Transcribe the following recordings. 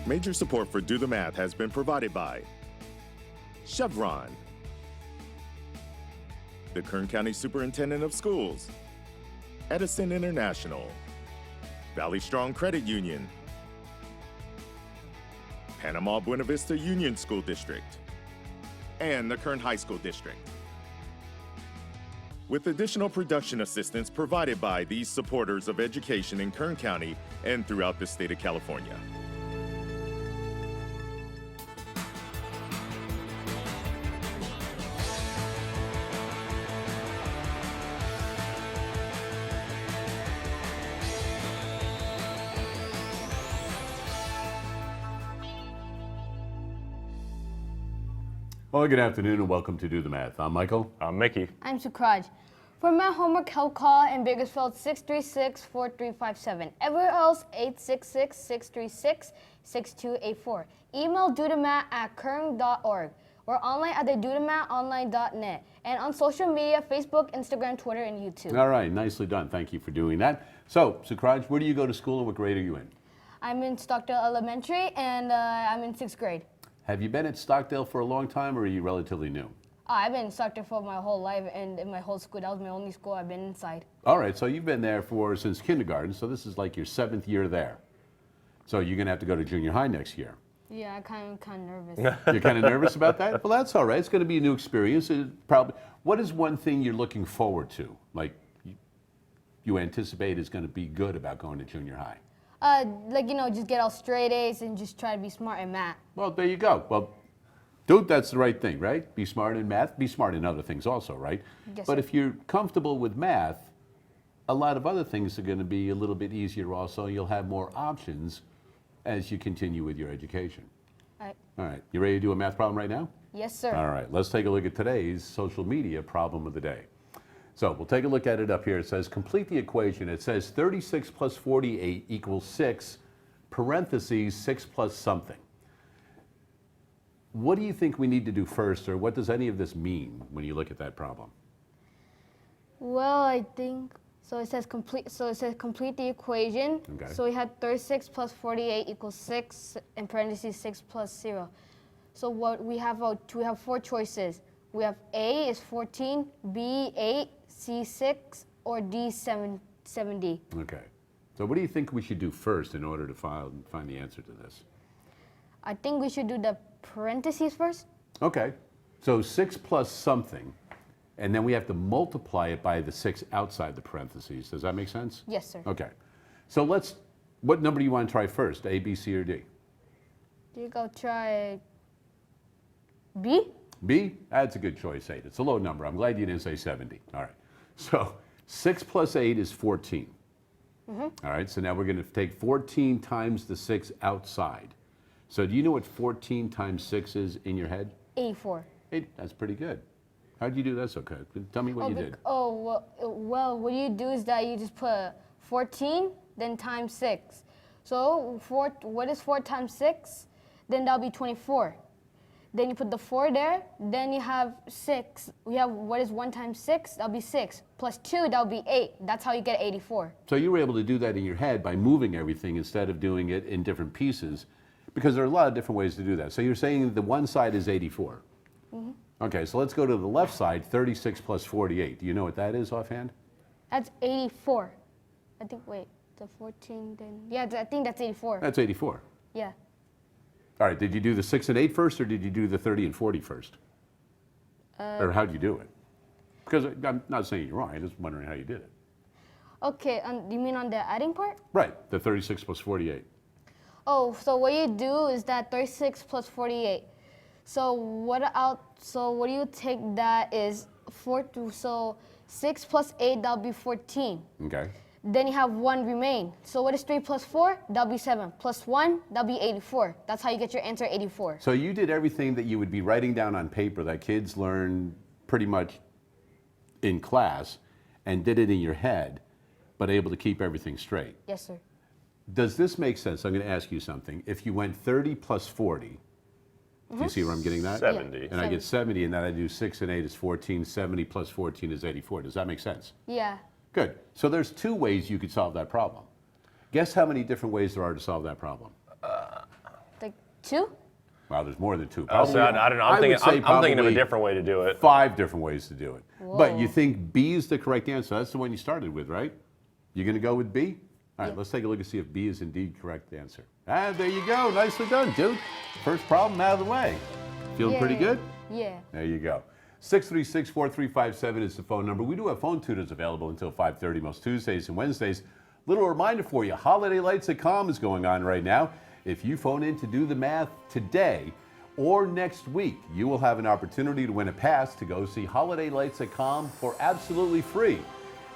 Major support for Do the Math has been provided by Chevron, the Kern County Superintendent of Schools, Edison International, Valley Strong Credit Union, Panama Buena Vista Union School District, and the Kern High School District. With additional production assistance provided by these supporters of education in Kern County and throughout the state of California. Well, good afternoon and welcome to Do the Math. I'm Michael. I'm Mickey. I'm Sukhraj. For my homework, help call in Bakersfield 636-4357. Everywhere else, 866-636-6284. Email dothemath@kern.org. We're online at the dothemathonline.net. And on social media, Facebook, Instagram, Twitter, and YouTube. All right, nicely done. Thank you for doing that. So, Sukhraj, where do you go to school and what grade are you in? I'm in Stockdale Elementary, and I'm in 6th grade. Have you been at Stockdale for a long time or are you relatively new? I've been in Stockdale for my whole life, and in my whole school, that was my only school I've been inside. All right, so you've been there since kindergarten, so this is like your 7th year there. So you're going to have to go to junior high next year. Yeah, I'm kind of nervous. You're kind of nervous about that? Well, that's all right. It's going to be a new experience. What is one thing you're looking forward to? Like you anticipate is going to be good about going to junior high? Just get all straight A's and just try to be smart in math. Well, there you go. Well, dude, that's the right thing, right? Be smart in math, be smart in other things also, right? Yes, but sir. if you're comfortable with math, a lot of other things are going to be a little bit easier also. You'll have more options as you continue with your education. All right. You ready to do a math problem right now? Yes, sir. All right. Let's take a look at today's social media problem of the day. So we'll take a look at it up here. It says, complete the equation. It says 36 plus 48 equals 6, parentheses, 6 plus something. What do you think we need to do first, or what does any of this mean when you look at that problem? Well, I think, it says complete the equation. Okay. So we had 36 plus 48 equals 6, in parentheses 6 plus 0. So what we have 4 choices. We have A is 14, B 8, C 6, or D 70. Okay. So what do you think we should do first in order to find the answer to this? I think we should do the parentheses first. Okay. So 6 plus something, and then we have to multiply it by the 6 outside the parentheses. Does that make sense? Yes, sir. Okay. So what number do you want to try first, A, B, C, or D? Do you go try B? B? That's a good choice, 8. It's a low number. I'm glad you didn't say 70. All right. So 6 plus 8 is 14. All right, so now we're going to take 14 times the 6 outside. So do you know what 14 times 6 is in your head? 84. 8. That's pretty good. How did you do that so good? Tell me what you did. Well, what you do is that you just put 14, then times 6. So what is 4 times 6? Then that'll be 24. Then you put the 4 there, then you have 6. We have, what is 1 times 6? That'll be 6. Plus 2, that'll be 8. That's how you get 84. So you were able to do that in your head by moving everything instead of doing it in different pieces, because there are a lot of different ways to do that. So you're saying the one side is 84. Okay, so let's go to the left side, 36 plus 48. Do you know what that is offhand? That's 84. I think, wait, the 14, then, yeah, I think that's 84. That's 84. Yeah. All right, did you do the 6 and 8 first, or did you do the 30 and 40 first? Or how'd you do it? Because I'm not saying you're wrong, I'm just wondering how you did it. Okay, you mean on the adding part? Right, the 36 plus 48. Oh, so what you do is that 36 plus 48. So what do you take that is 6 plus 8, that'll be 14. Okay. Then you have 1 remain. So what is 3 plus 4? That'll be 7. Plus 1, that'll be 84. That's how you get your answer, 84. So you did everything that you would be writing down on paper that kids learn pretty much in class and did it in your head, but able to keep everything straight. Yes, sir. Does this make sense? I'm going to ask you something. If you went 30 plus 40, do you see where I'm getting that? 70. And I get 70, and then I do 6 and 8 is 14. 70 plus 14 is 84. Does that make sense? Yeah. Good. So there's 2 ways you could solve that problem. Guess how many different ways there are to solve that problem? 2? Well, there's more than 2. I don't know. I'm would say thinking of a probably different way to do it. 5 different ways to do it. But you Whoa. think B is the correct answer? That's the one you started with, right? You're going to go with B? All right, let's take a look and see if B is indeed correct answer. Ah, there you go. Nicely done, dude. First problem out of the way. Feeling pretty good? Yeah. There you go. 636-4357 is the phone number. We do have phone tutors available until 5:30 most Tuesdays and Wednesdays. Little reminder for you, Holiday Lights at Com is going on right now. If you phone in to do the math today or next week, you will have an opportunity to win a pass to go see Holiday Lights at Com for absolutely free.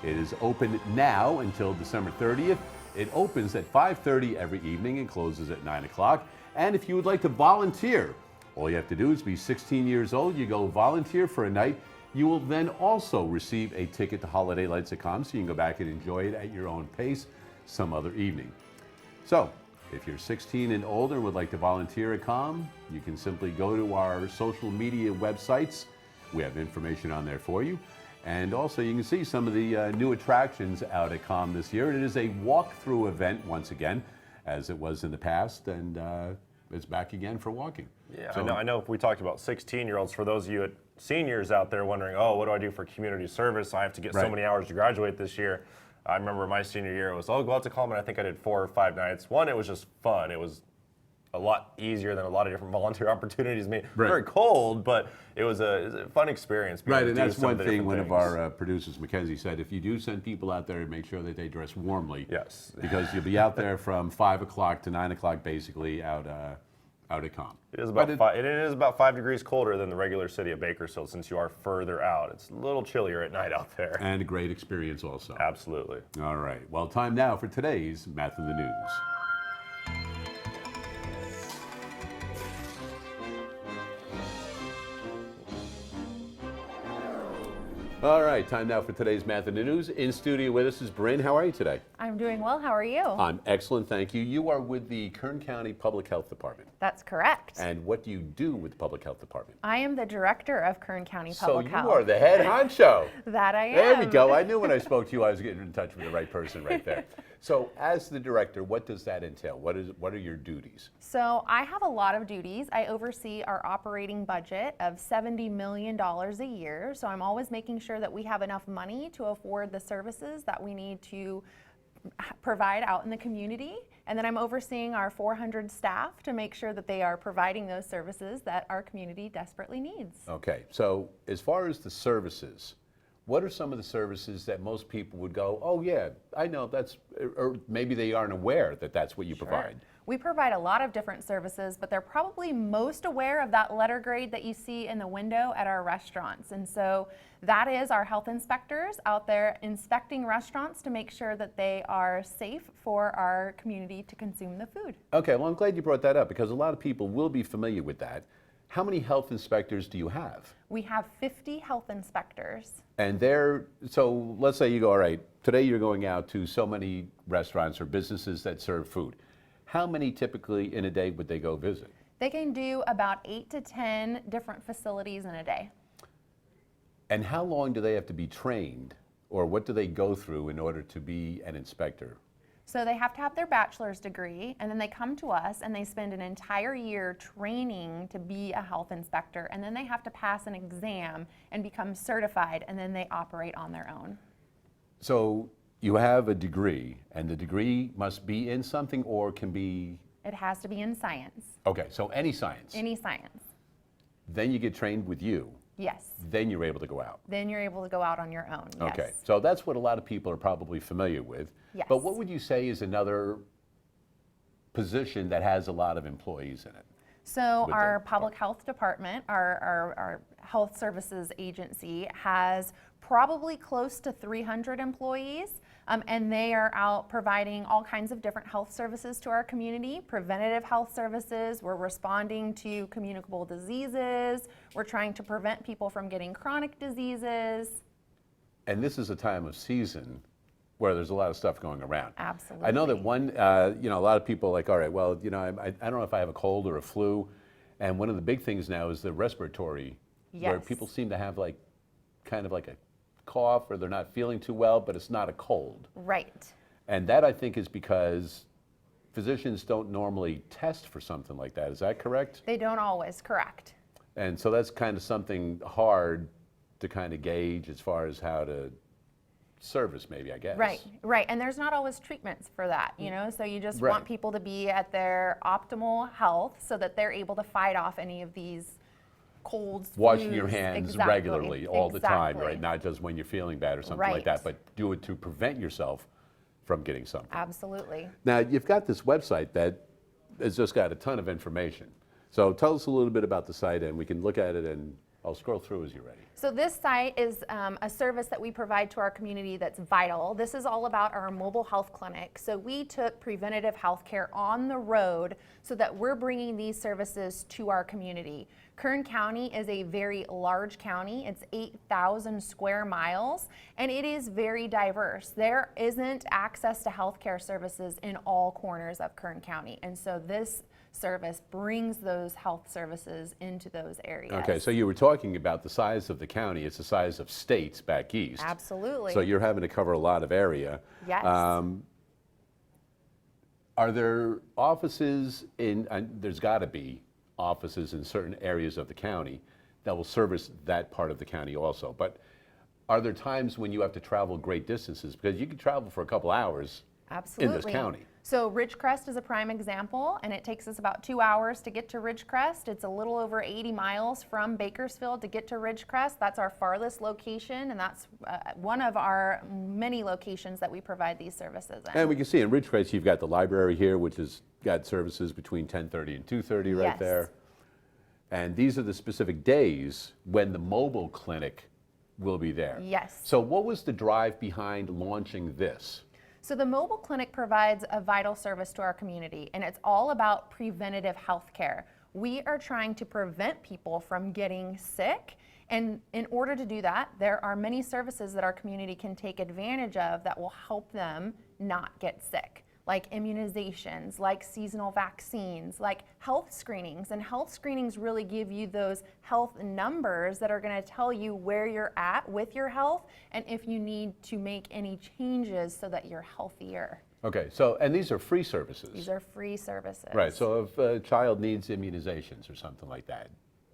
It is open now until December 30th. It opens at 5:30 every evening and closes at 9 o'clock. And if you would like to volunteer, all you have to do is be 16 years old. You go volunteer for a night. You will then also receive a ticket to Holiday Lights at Com, so you can go back and enjoy it at your own pace some other evening. So, if you're 16 and older and would like to volunteer at Com, you can simply go to our social media websites. We have information on there for you. And also, you can see some of the new attractions out at Com this year. It is a walkthrough event once again, as it was in the past, and it's back again for walking. Yeah, So- I know if we talked about 16-year-olds, for those of you seniors out there wondering, oh, what do I do for community service? I have to get so Right. many hours to graduate this year. I remember my senior year, it was, oh, go out to Com, and I think I did 4 or 5 nights. One, it was just fun. It was a lot easier than a lot of different volunteer opportunities. Right. Very cold, but it was a fun experience. being Right, able and to do that's some one the thing different one of things. our producers, Mackenzie, said, if you do send people out there, make sure that they dress warmly. Yes. Because you'll be out there from 5 o'clock to 9 o'clock, basically, out at Com. It is But about it is about 5 degrees colder than the regular city of Bakersfield, since you are further out. It's a little chillier at night out there. And a great experience also. Absolutely. All right, well, time now for today's Math in the News. All right, time now for today's Math in the News. In studio with us is Brynn. How are you today? I'm doing well. How are you? I'm excellent, thank you. You are with the Kern County Public Health Department. That's correct. And what do you do with the Public Health Department? I am the director of Kern County So Public you Health. are the head honcho. That I am. There we go. I knew when I spoke to you I was getting in touch with the right person right there. So as the director, what does that entail? What are your duties? So I have a lot of duties. I oversee our operating budget of $70 million a year. So I'm always making sure that we have enough money to afford the services that we need to provide out in the community. And then I'm overseeing our 400 staff to make sure that they are providing those services that our community desperately needs. Okay, so as far as the services, what are some of the services that most people would go, oh yeah, I know that's, or maybe they aren't aware that that's what you provide? We provide a lot of different services, but they're probably most aware of that letter grade that you see in the window at our restaurants. And so that is our health inspectors out there inspecting restaurants to make sure that they are safe for our community to consume the food. Okay, well I'm glad you brought that up because a lot of people will be familiar with that. How many health inspectors do you have? We have 50 health inspectors. And so let's say you go, all right, today you're going out to so many restaurants or businesses that serve food. How many typically in a day would they go visit? They can do about 8 to 10 different facilities in a day. And how long do they have to be trained, or what do they go through in order to be an inspector? So they have to have their bachelor's degree, and then they come to us and they spend an entire year training to be a health inspector, and then they have to pass an exam and become certified, and then they operate on their own. So you have a degree, and the degree must be in something or can be... It has to be in science, Okay, so any science. any science. Then you get trained with you. Yes. Then you're able to go out. Then you're able to go out on your own. Okay, Yes. so that's what a lot of people are probably familiar with. Yes. But what would you say is another position that has a lot of employees in it? So with our the- public health department, our health services agency has probably close to 300 employees. And they are out providing all kinds of different health services to our community, preventative health services. We're responding to communicable diseases. We're trying to prevent people from getting chronic diseses. And this is a time of season where there's a lot of stuff going around. Absolutely. I know that a lot of people are like, all right, well, I don't know if I have a cold or a flu. And one of the big things now is the respiratory, where Yes. people seem to have kind of like a cough or they're not feeling too well, but it's not a cold. Right. And that I think is because physicians don't normally test for something like that. Is that correct? They don't always, correct. And so that's kind of something hard to kind of gauge as far as how to service, maybe, I guess. Right, right. And there's not always treatments for that, you know? So you just Right. want people to be at their optimal health so that they're able to fight off any of these colds, Washing your flus. hands Exactly. regularly all the time, Exactly. right? Not just when you're feeling bad or something like Right. that, but do it to prevent yourself from getting something. Absolutely. Now, you've got this website that has just got a ton of information. So tell us a little bit about the site, and we can look at it, and I'll scroll through as you're ready. So this site is a service that we provide to our community that's vital. This is all about our mobile health clinic. So we took preventative health care on the road so that we're bringing these services to our community. Kern County is a very large county. It's 8,000 square miles, and it is very diverse. There isn't access to healthcare services in all corners of Kern County, and so this service brings those health services into those areas. Okay, so you were talking about the size of the county. It's the size of states back east. Absolutely. So you're having to cover a lot of area. Yes. Are there offices in, there's got to be offices in certain areas of the county that will service that part of the county also. But are there times when you have to travel great distances? Because you can travel for a couple hours Absolutely. in this county. So Ridgecrest is a prime example, and it takes us about 2 hours to get to Ridgecrest. It's a little over 80 miles from Bakersfield to get to Ridgecrest. That's our farthest location, and that's one of our many locations that we provide these services in. And we can see in Ridgecrest, you've got the library here, which has got services between 10:30 and 2:30 right Yes. there. And these are the specific days when the mobile clinic will be there. Yes. So what was the drive behind launching this? So the mobile clinic provides a vital service to our community, and it's all about preventative health care. We are trying to prevent people from getting sick, and in order to do that, there are many services that our community can take advantage of that will help them not get sick, like immunizations, like seasonal vaccines, like health screenings. And health screenings really give you those health numbers that are going to tell you where you're at with your health and if you need to make any changes so that you're healthier. Okay, so, and these are free services. These are free services. Right, so if a child needs immunizations or something like that,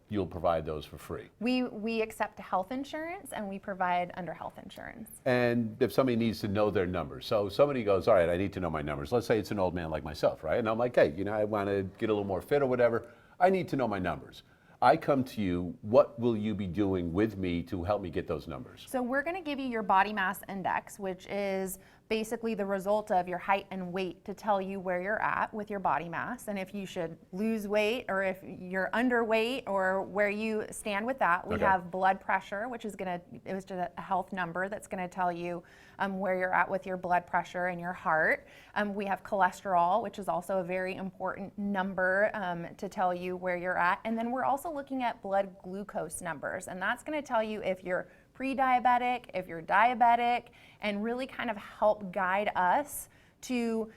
you'll provide those for free. We accept health insurance, and we provide under health insurance. And if somebody needs to know their numbers, so somebody goes, all right, I need to know my numbers. Let's say it's an old man like myself, right? And I'm like, hey, you know, I want to get a little more fit or whatever. I need to know my numbers. I come to you, what will you be doing with me to help me get those numbers? So we're going to give you your body mass index, which is basically the result of your height and weight to tell you where you're at with your body mass and if you should lose weight or if you're underweight or where you stand with that. We Okay. have blood pressure, which is it was just a health number that's going to tell you where you're at with your blood pressure and your heart. We have cholesterol, which is also a very important number to tell you where you're at. And then we're also looking at blood glucose numbers, and that's going to tell you if you're pre-diabetic, if you're diabetic, and really kind of help guide us to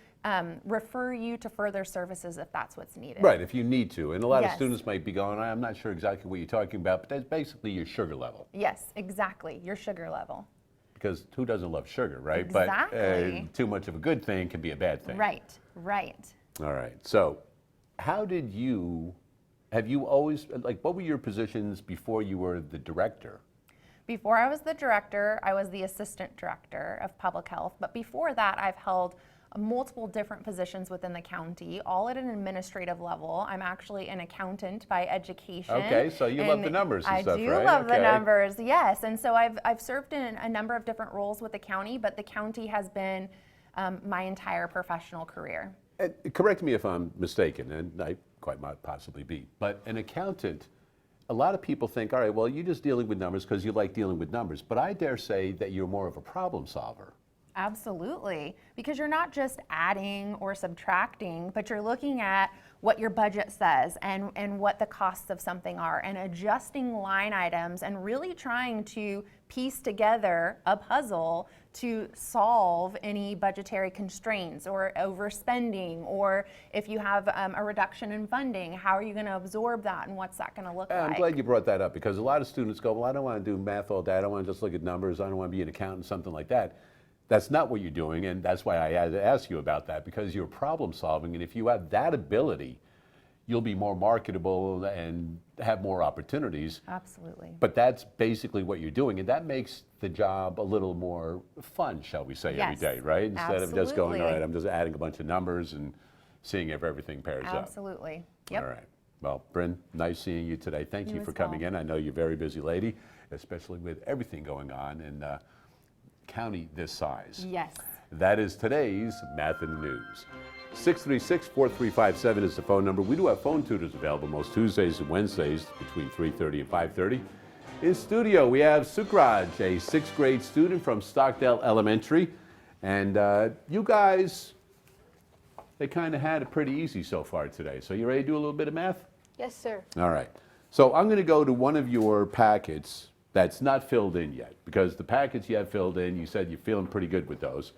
refer you to further services if that's what's needed. Right, if you need to. And a lot of Yes. students might be going, I'm not sure exactly what you're talking about, but that's basically your sugar level. Yes, exactly, your sugar level. Because who doesn't love sugar, right? Exactly. But too much of a good thing can be a bad thing. Right, right. All right. So, have you always, like, what were your positions before you were the director? Before I was the director, I was the assistant director of public health. But before that, I've held multiple different positions within the county, all at an administrative level. I'm actually an accountant by education. Okay, so you love the numbers and stuff, I do right? love the Okay. numbers, yes. And so I've served in a number of different roles with the county, but the county has been my entire professional career. Correct me if I'm mistaken, and I quite might possibly be, but an accountant, a lot of people think, all right, well, you're just dealing with numbers because you like dealing with numbers, but I dare say that you're more of a problem solver. Absolutely, because you're not just adding or subtracting, but you're looking at what your budget says and what the costs of something are and adjusting line items and really trying to piece together a puzzle to solve any budgetary constraints or overspending, or if you have a reduction in funding, how are you going to absorb that and what's that going to look like? I'm glad you brought that up because a lot of students go, well, I don't want to do math all day. I don't want to just look at numbers. I don't want to be an accountant, something like that. that's not what you're doing, and that's why I had to ask you about that, because you're problem solving, and if you have that ability, you'll be more marketable and have more opportunities. Absolutely. But that's basically what you're doing, and that makes the job a little more fun, shall we say, every Yes, day, right? Instead of just going, all absolutely. right, I'm just adding a bunch of numbers and seeing if everything pairs up. Absolutely. Yep. All right. Well, Brynn, nice seeing you today. Thank you You for as coming well. in. I know you're a very busy lady, especially with everything going on in a county this size. Yes. That is today's Math in the News. 636-4357 is the phone number. We do have phone tutors available most Tuesdays and Wednesdays between 3:30 and 5:30. In studio, we have Sukhraj, a 6th grade student from Stockdale Elementary. And you guys, they kind of had it pretty easy so far today. So you ready to do a little bit of math? Yes, sir. All right. So I'm going to go to one of your packets that's not filled in yet, because the packets you have filled in, you said you're feeling pretty good with those.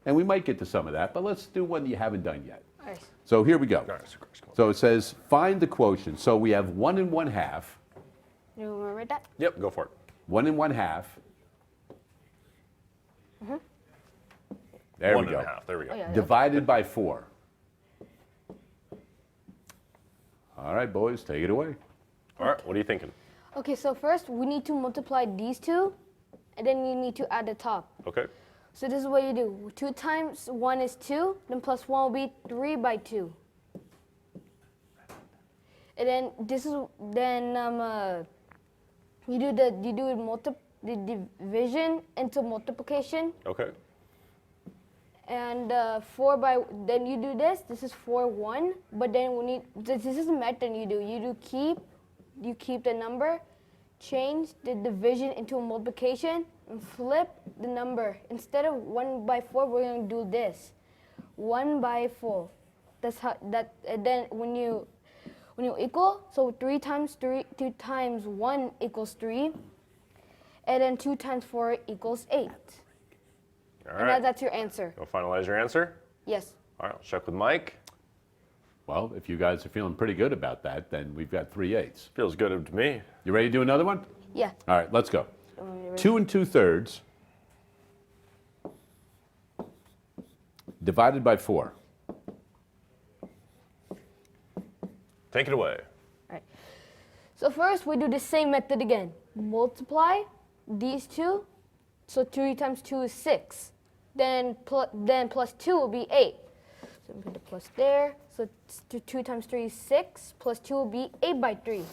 And we might get to some of that, but let's do one you haven't done yet. All right. So here we go. All right, Sukhraj, come on. So it says, find the quotient. So we have 1 1/2, You remember that? Yep, go for it. 1 1/2. There One we and go. a half. There we go. Oh, yeah. Divided by 4. All right, boys, take it away. All right, what are you thinking? Okay, so first we need to multiply these two, and then you need to add the top. Okay. So this is what you do. 2 times 1 is 2, then plus 1 will be 3 by 2. And then this is you do the division into multiplication, Okay. and then you do this. This is 4 1, but then we need this is a method you do. You keep the number, change the division into a multiplication, and flip the number. Instead of 1 by 4, we're going to do this. 1 by 4. That's how that. And then when you equal, so 3 times 3, 2 times 1 equals 3, and then 2 times 4 equals 8. All And right. that's your answer. You'll finalize your answer? Yes. All right, I'll check with Mike. Well, if you guys are feeling pretty good about that, then we've got 3 8s. Feels good to me. You ready to do another one? Yeah. All right, let's go. Ready? 2 2/3 divided by 4. Take it away. Right. So first we do the same method again. Multiply these two. So 3 times 2 is 6. Then plus 2 will be 8. So we put the plus there. So 2 times 3 is 6. Plus 2 will be 8 by 3.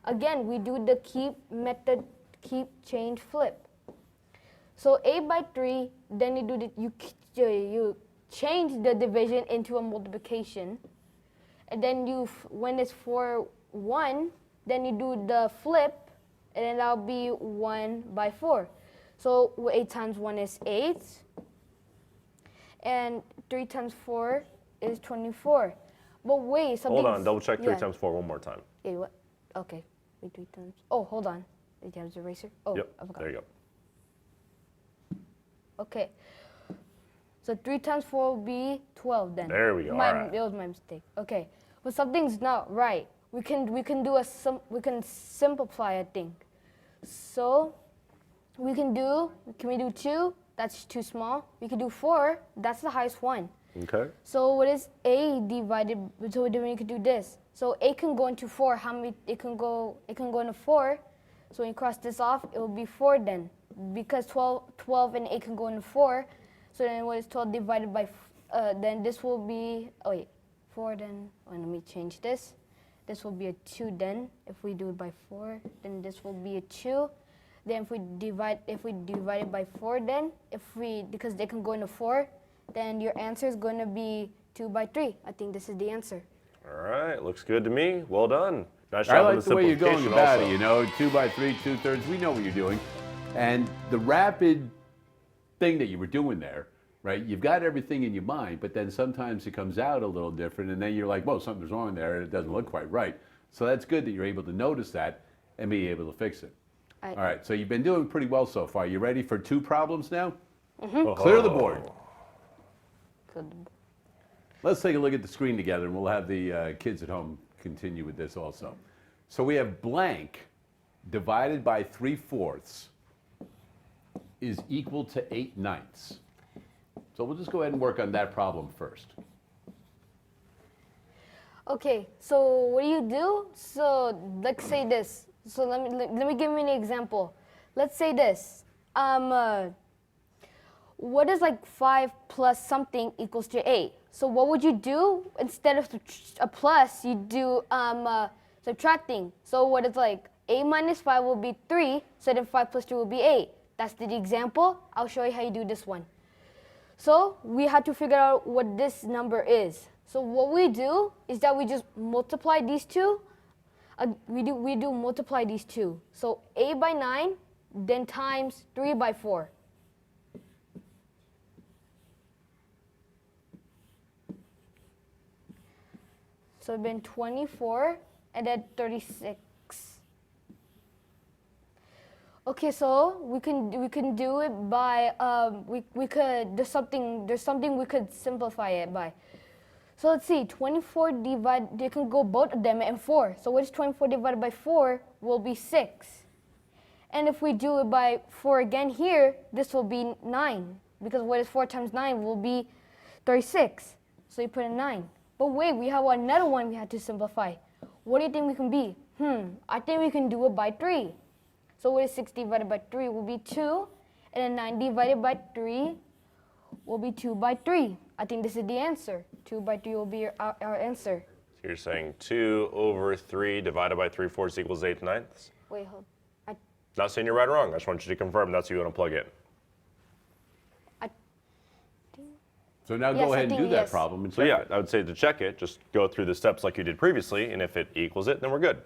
Again, we do the keep method, keep, change, flip. So 8 by 3, then you do you change the division into a multiplication. And then when it's 4 1, then you do the flip, and then that'll be 1 by 4. So 8 times 1 is 8, and 3 times 4 is 24. But wait, something. Hold on, double check 3 times 4 one more time. Yeah, what? Okay, wait, 3 times. Oh, hold on. Did you have the eraser? Oh, Yep, I forgot. there you go. Okay. So 3 times 4 will be 12 then. There we go, all right. It was my mistake. Okay. But something's not right. We can simplify a thing. So can we do 2? That's too small. We can do 4. That's the highest one. Okay. So what is A divided? So then we could do this. So A can go into 4. How many? It can go into 4. So when you cross this off, it will be 4 then, because 12 and 8 can go into 4. So then what is 12 divided by? Then this will be 4. Then let me change this. This will be a 2 then. If we do it by 4, then this will be a 2. Then if we divide it by 4, then because they can go into 4, then your answer is going to be 2 by 3. I think this is the answer. All right, looks good to me. Well done. Nice I job like with the way you're going simplification about also. it, you know, 2 by 3, 2/3. We know what you're doing. And the rapid thing that you were doing there, right? You've got everything in your mind, but then sometimes it comes out a little different, and then you're like, whoa, something's wrong there, and it doesn't look quite right. So that's good that you're able to notice that and be able to fix it. All right, so you've been doing pretty well so far. You ready for 2 problems now? Clear the board. Let's take a look at the screen together, and we'll have the kids at home continue with this also. So we have blank divided by 3/4 is equal to 8/9. So we'll just go ahead and work on that problem first. Okay, so what do you do? So let's say this. So let me give me an example. Let's say this. What is like 5 plus something equals to 8? So what would you do? Instead of a plus, you do subtracting. So what is like 8 minus 5 will be 3, so then 5 plus 2 will be 8. That's the example. I'll show you how you do this one. So we had to figure out what this number is. So what we do is that we just multiply these two. We do multiply these two. So 8 by 9, then times 3 by 4. So it's been 24 and then 36. Okay, so we can do it by there's something we could simplify it by. So let's see, 24 divided, you can go both of them and 4. So what is 24 divided by 4 will be 6. And if we do it by 4 again here, this will be 9. Because what is 4 times 9 will be 36. So you put in 9. But wait, we have another one we had to simplify. What do you think we can be? I think we can do it by 3. So what is 6 divided by 3 will be 2. And then 9 divided by 3 will be 2 by 3. I think this is the answer. 2 by 3 will be our answer. So you're saying 2 over 3 divided by 3/4 equals 8/9? Wait, hold. Not saying you're right or wrong. I just want you to confirm that's what you want to plug in. So now Yes, go I ahead and think do that yes. problem and So check yeah, it. I would say to check it, just go through the steps like you did previously, and if it equals it, then we're good.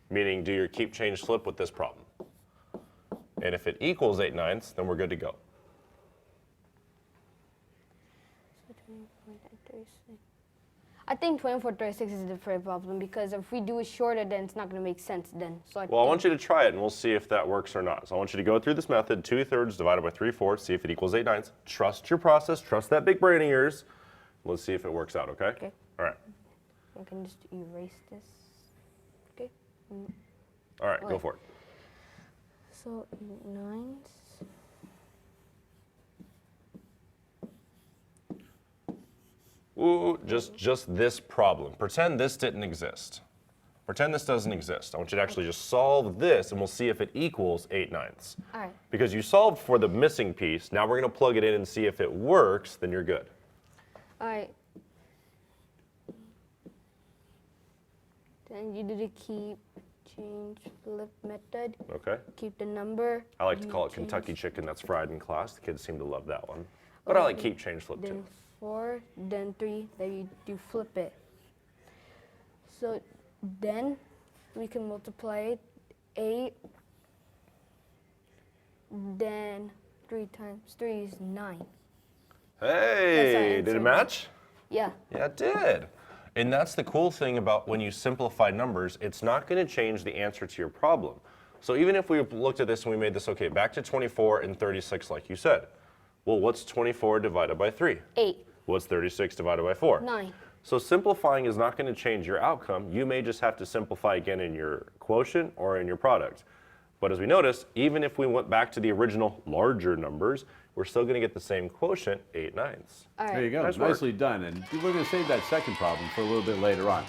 Meaning, do your keep change flip with this problem. And if it equals 8/9, then we're good to go. I think 24/36 is the correct problem because if we do it shorter, then it's not going to make sense then. So Well, I want you to try it, and we'll see if that works or not. So I want you to go through this method, 2/3 divided by 3/4, see if it equals 8/9. Trust your process, trust that big brain of yours. Let's see if it works out, okay? Okay. All right. I can just erase this. Okay. All right, go Wait. for it. So 9. Ooh, just this problem. Pretend this didn't exist. Pretend this doesn't exist. I want you to actually just solve this, and we'll see if it equals 8/9. All right. Because you solved for the missing piece. Now we're going to plug it in and see if it works, then you're good. All right. Then you do the keep, change, flip method. Okay? Keep the number. I like to call it change, Kentucky chicken that's fried in class. The kids seem to love that one. But I like keep change flip too. Then 4, then 3, then you do flip it. So then we can multiply it 8, then 3 times 3 is 9. Hey, That's did our it match? Yeah. Yeah, it did. And that's the cool thing about when you simplify numbers, it's not going to change the answer to your problem. So even if we looked at this and we made this, okay, back to 24 and 36 like you said. Well, what's 24 divided by 3? 8. What's 36 divided by 4? 9. So simplifying is not going to change your outcome. You may just have to simplify again in your quotient or in your product. But as we noticed, even if we went back to the original larger numbers, we're still going to get the same quotient, 8/9. All right. There you go. Nice work. Nicely done. And we're going to save that second problem for a little bit later on.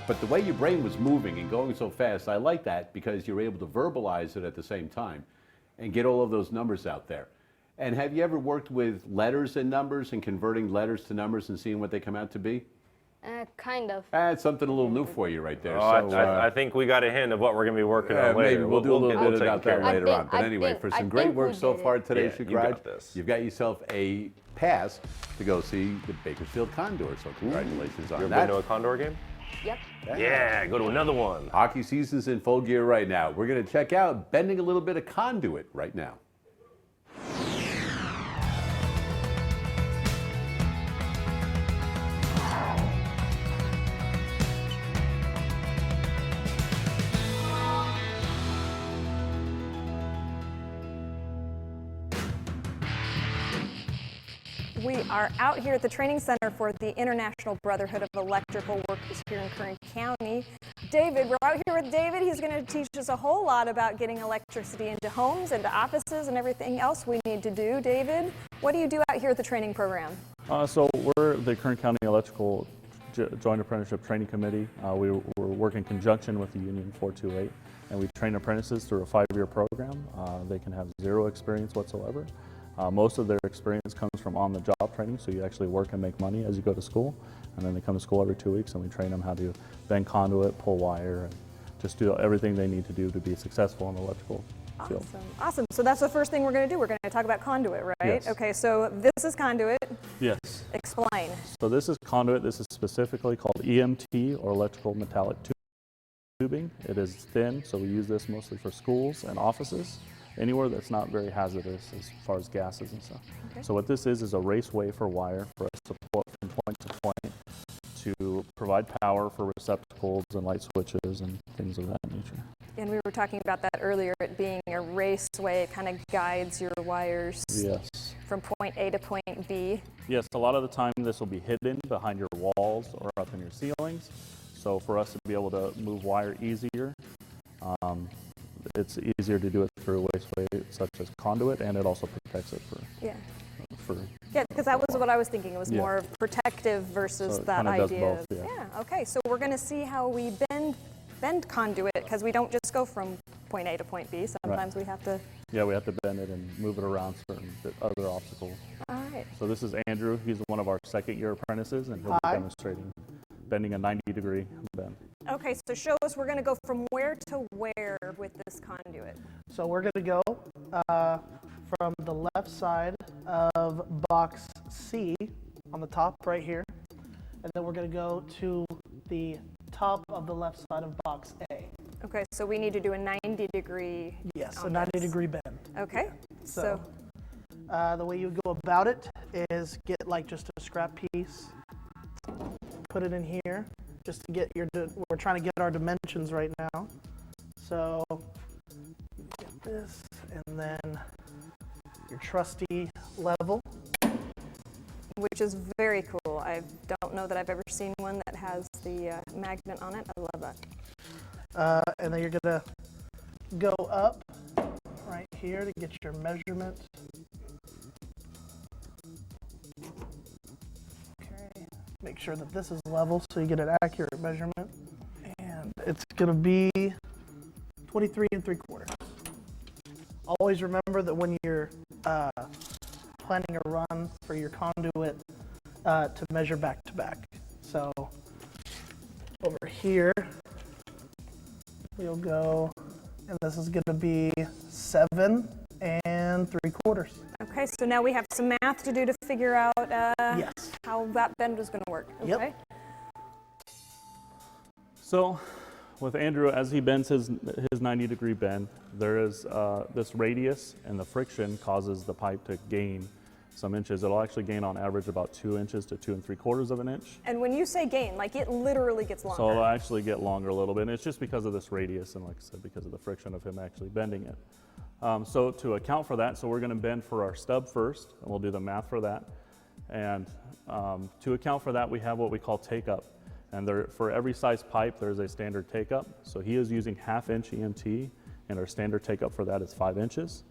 But the way your brain was moving and going so fast, I like that because you were able to verbalize it at the same time and get all of those numbers out there. And have you ever worked with letters and numbers and converting letters to numbers and seeing what they come out to be? Kind of. That's something a little new for you right there. Oh, I think we got a hint of what we're going to be working on later. Maybe we'll do a little bit take about care that of it. later on. But I anyway, think- for I some great think we work so did far it. today, Yeah, you Sukhraj, got this. you've got yourself a pass to go see the Bakersfield Condor. So congratulations on You ever that. been to a Condor game? Yep. Yeah, go to another one. Hockey season's in full gear right now. We're going to check out bending a little bit of conduit right now. We are out here at the training center for the International Brotherhood of Electrical Workers here in Kern County. David, we're out here with David. He's going to teach us a whole lot about getting electricity into homes, into offices, and everything else we need to do. David, what do you do out here at the training program? So we're the Kern County Electrical Joint Apprenticeship Training Committee. We work in conjunction with the Union 428, and we train apprentices through a 5-year program. They can have 0 experience whatsoever. Most of their experience comes from on-the-job training, so you actually work and make money as you go to school. And then they come to school every 2 weeks, and we train them how to bend conduit, pull wire, and just do everything they need to do to be successful in the electrical field. Awesome. So that's the first thing we're going to do. We're going to talk about conduit, right? Yes. Okay, so this is conduit. Yes. Explain. So this is conduit. This is specifically called EMT, or electrical metallic tubing. It is thin, so we use this mostly for schools and offices, anywhere that's not very hazardous as far as gases and stuff. Okay. So what this is a raceway for wire for us to pull it from point to point to provide power for receptacles and light switches and things of that nature. And we were talking about that earlier, it being a raceway. It kind of guides your wires Yes. from point A to point B. Yes, a lot of the time this will be hidden behind your walls or up in your ceilings. So for us to be able to move wire easier, it's easier to do it through a raceway such as conduit, and it also protects it Yeah. for Because that was what I was thinking. It was Yeah. more of protective versus So it that kinda does idea. both, yeah. Okay, so we're going to see how we bend conduit, because we don't just go from point A to point B. Sometimes we have to. Yeah, we have to bend it and move it around certain other obstacles. All right. So this is Andrew. He's one of our 2nd-year apprentices, and he'll be demonstrating bending a 90-degree bend. Okay, so show us. We're going to go from where to where with this conduit. So we're going to go from the left side of box C on the top right here, and then we're going to go to the top of the left side of box A. Okay, so we need to do a 90-degree. Yes, a 90-degree bend. Okay, so the way you go about it is get like just a scrap piece, put it in here, just to get we're trying to get our dimensions right now. So get this, and then your trusty level. which is very cool. I don't know that I've ever seen one that has the magnet on it. I love that. And then you're gonna go up right here to get your measurement. Okay, make sure that this is level so you get an accurate measurement. And it's gonna be 23 3/4. Always remember that when you're planning a run for your conduit to measure back to back. So over here, we'll go, and this is gonna be 7 3/4. Okay, so now we have some math to do to figure out Yes. how that bend was going to work. Yep. Okay. So with Andrew, as he bends his 90-degree bend, there is this radius, and the friction causes the pipe to gain some inches. It'll actually gain on average about 2 inches to 2 3/4 of an inch. And when you say gain, like it literally gets longer. So it'll actually get longer a little bit, and it's just because of this radius, and like I said, because of the friction of him actually bending it. So to account for that, so we're going to bend for our stub first, and we'll do the math for that. And to account for that, we have what we call take-up. And there, for every size pipe, there's a standard take-up. So he is using 1/2 inch EMT, and our standard take-up for that is 5 inches.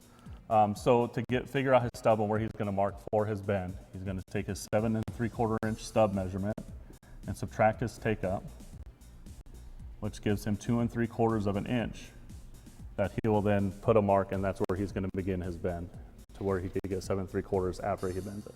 So to figure out his stub and where he's going to mark for his bend, he's going to take his 7 3/4 inch stub measurement and subtract his take-up, which gives him 2 3/4 of an inch. That he will then put a mark, and that's where he's going to begin his bend, to where he could get 7 3/4 after he bends it.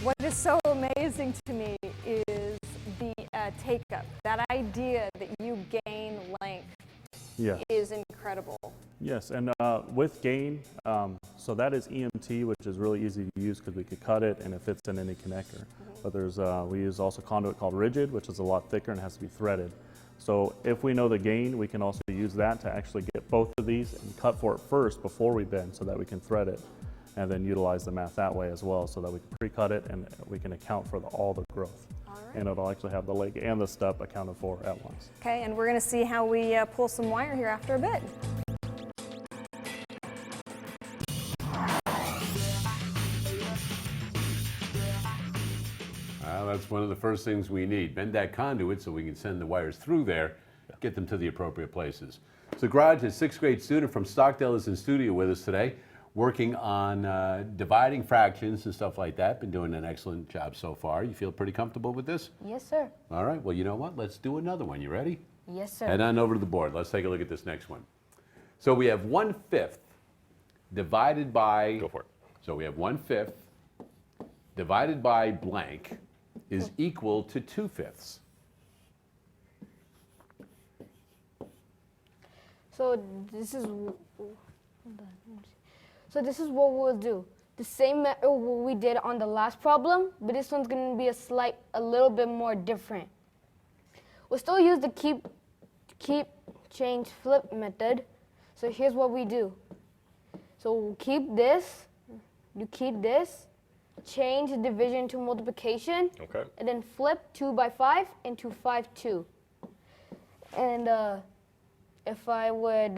What is so amazing to me is the take-up. That idea that you gain length Yes. is incredible. Yes, and with gain, so that is EMT, which is really easy to use because we could cut it and it fits in any connector. But there's we use also conduit called rigid, which is a lot thicker and has to be threaded. So if we know the gain, we can also use that to actually get both of these and cut for it first before we bend so that we can thread it, and then utilize the math that way as well so that we can pre-cut it and we can account for all the growth. And it'll actually have the leg and the stub accounted for at once. Okay, and we're going to see how we pull some wire here after a bit. That's one of the first things we need. Bend that conduit so we can send the wires through there, get them to the appropriate places. Sukhraj, a 6th grade student from Stockdale, is in studio with us today, working on dividing fractions and stuff like that. Been doing an excellent job so far. You feel pretty comfortable with this? Yes, sir. All right, well, you know what? Let's do another one. You ready? Yes, sir. Head on over to the board. Let's take a look at this next one. So we have 1/5 divided by... Go for it. So we have 1/5 divided by blank is equal to 2/5. So this is what we'll do. The same method we did on the last problem, but this one's going to be a little bit more different. We'll still use the keep, change, flip method. So here's what we do. So we'll keep this, you keep this, change the division to multiplication, Okay. and then flip 2 by 5 into 5, 2. And if I would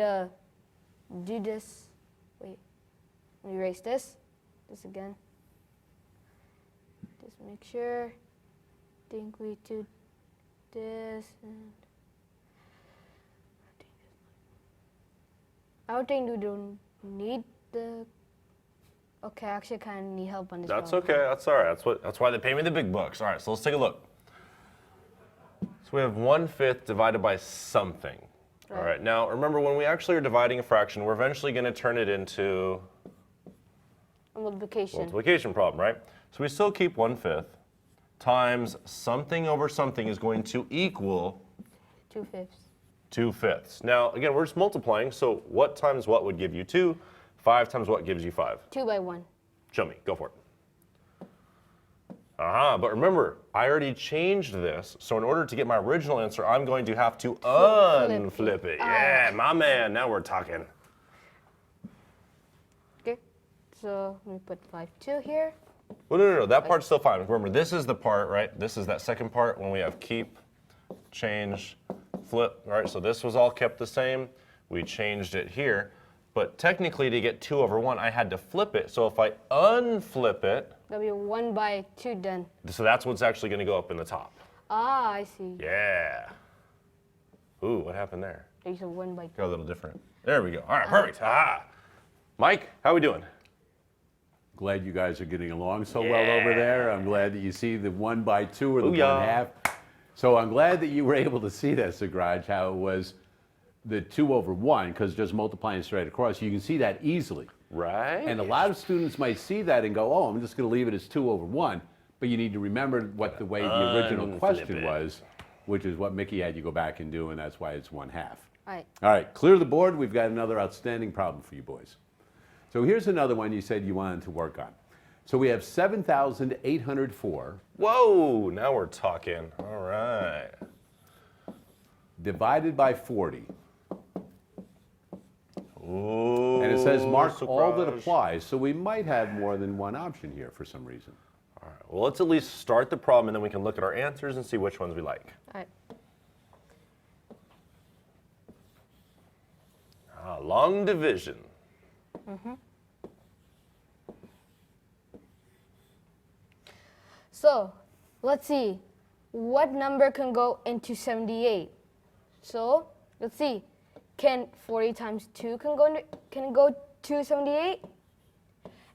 do this, wait, let me erase this again. Just make sure. Think we do this, and I don't think we don't need the. Okay, I actually kind of need help on this. That's problem. okay. That's all right. That's why they pay me the big bucks. All right, so let's take a look. So we have 1/5 divided by something. All right. Now remember, when we actually are dividing a fraction, we're eventually going to turn it into A multiplication. multiplication problem, right? So we still keep 1/5 times something over something is going to equal 2/5. 2/5. Now again, we're just multiplying. So what times what would give you 2? 5 times what gives you 5? 2 by 1. Show me. Go for it. But remember, I already changed this, so in order to get my original answer, I'm going to have to unflip it. Yeah, my man, now we're talking. Okay, so let me put 5, 2 here. Well, no, that part's still fine. Remember, this is the part, right? This is that second part when we have keep, change, flip, right? So this was all kept the same. We changed it here. But technically, to get 2 over 1, I had to flip it. So if I unflip it, That'll be 1 by 2 then. so that's what's actually going to go up in the top. Ah, I see. Yeah. Ooh, what happened there? You said 1 by 2. Go a little different. There we go. All right, perfect. Mike, how we doing? Glad you guys are getting along so well over there. I'm glad that you see the 1 by 2 or the Booyah. 1/2. So I'm glad that you were able to see that, Sukhraj, how it was the 2 over 1, because just multiplying straight across, you can see that easily. Right. And a lot of students might see that and go, oh, I'm just going to leave it as 2 over 1. But you need to remember what the way the original question was, which is what Mickey had you go back and do, and that's why it's 1/2. All right. All right, clear the board. We've got another outstanding problem for you boys. So here's another one you said you wanted to work on. So we have 7,804 Whoa, now we're talking. All right. divided by 40. Ooh. And it says mark Sukhraj. all that applies, so we might have more than one option here for some reason. All right. Well, let's at least start the problem, and then we can look at our answers and see which ones we like. All right. Long division. So, let's see. What number can go into 78? So, let's see. Can 40 times 2 can go to 78?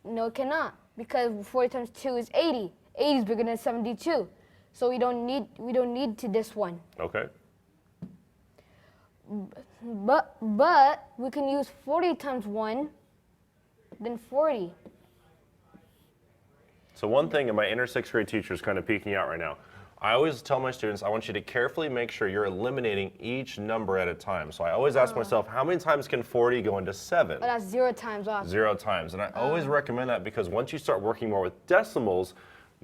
No, it cannot, because 40 times 2 is 80. 80 is bigger than 72. So we don't need to this one. Okay. But we can use 40 times 1, then 40. So one thing, and my inner 6th grade teacher is kind of peeking out right now. I always tell my students, I want you to carefully make sure you're eliminating each number at a time. So I always ask myself, how many times can 40 go into 7? But that's 0 times off. 0 times. And I always recommend that because once you start working more with decimals,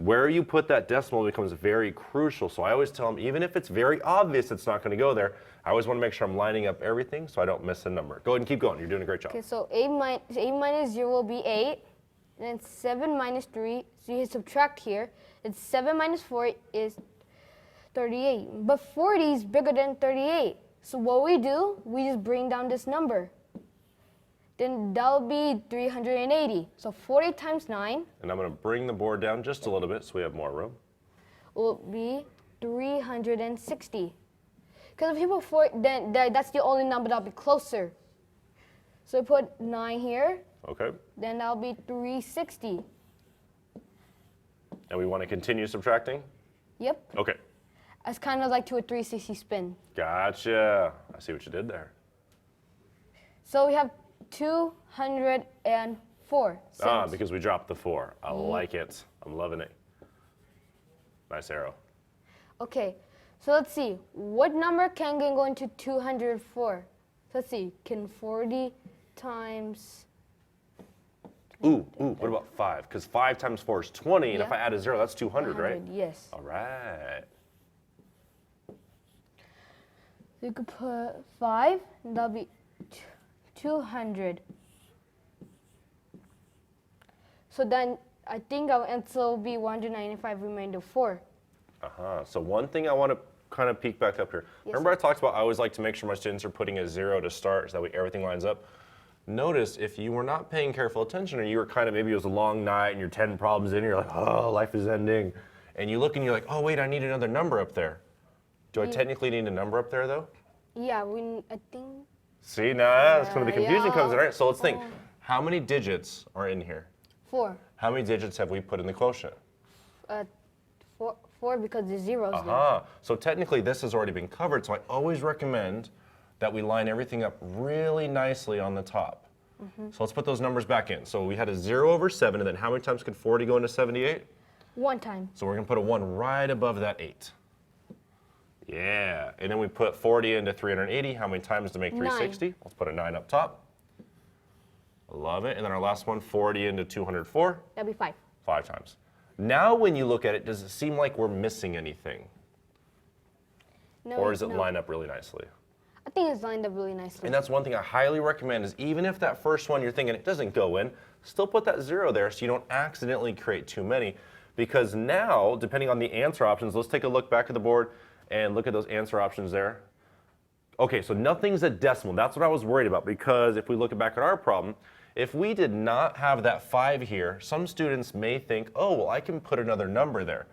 Where you put that decimal becomes very crucial. So I always tell them, even if it's very obvious it's not going to go there, I always want to make sure I'm lining up everything so I don't miss a number. Go ahead and keep going. You're doing a great job. Okay, so 8 minus 0 will be 8. And then 7 minus 3, so you subtract here. It's 7 minus 4 is 38. But 40 is bigger than 38. So what we do, we just bring down this number. Then that'll be 380. So 40 times 9 And I'm going to bring the board down just a little bit so we have more room. will be 360. Because if you put 4, then that's the only number that'll be closer. So put 9 here, Okay. then that'll be 360. And we want to continue subtracting? Yep. Okay. It's kind of like to a 360 spin. Gotcha. I see what you did there. So we have 204 cents. Because we dropped the 4. I like it. I'm loving it. Nice arrow. Okay, so let's see. What number can go into 204? So let's see. Can 40 times... Ooh, what about 5? Because 5 times 4 is 20, and if Yeah. I add a 0, that's 200, right? Yes. All right. You could put 5, and that'll be 200. So then I think our answer will be 195 remainder 4. So one thing I want to kind of peek back up here. Remember I talked about I always like to make sure my students are putting a 0 to start so that way everything lines up. Notice if you were not paying careful attention or you were kind of, maybe it was a long night and you're 10 problems in, you're like, oh, life is ending. And you look and you're like, oh, wait, I need another number up there. Do I technically need a number up there though? Yeah, I think... See, now that's when the confusion comes in, right? So let's think. Oh. How many digits are in here? 4. How many digits have we put in the quotient? 4 because the zeros there. So technically this has already been covered, so I always recommend that we line everything up really nicely on the top. So let's put those numbers back in. So we had a 0 over 7, and then how many times could 40 go into 78? 1 time. So we're going to put a 1 right above that 8. Yeah, and then we put 40 into 380. How many times to make 360? Let's put a 9 up top. Love it. And then our last one, 40 into 204. That'll be 5. 5 times. Now when you look at it, does it seem like we're missing anything? No, Or does it no. line up really nicely? I think it's lined up really nicely. And that's one thing I highly recommend is even if that first one you're thinking it doesn't go in, still put that 0 there so you don't accidentally create too many. Because now, depending on the answer options, let's take a look back at the board and look at those answer options there. Okay, so nothing's a decimal. That's what I was worried about because if we look back at our problem, if we did not have that 5 here, some students may think, oh, well, I can put another number there.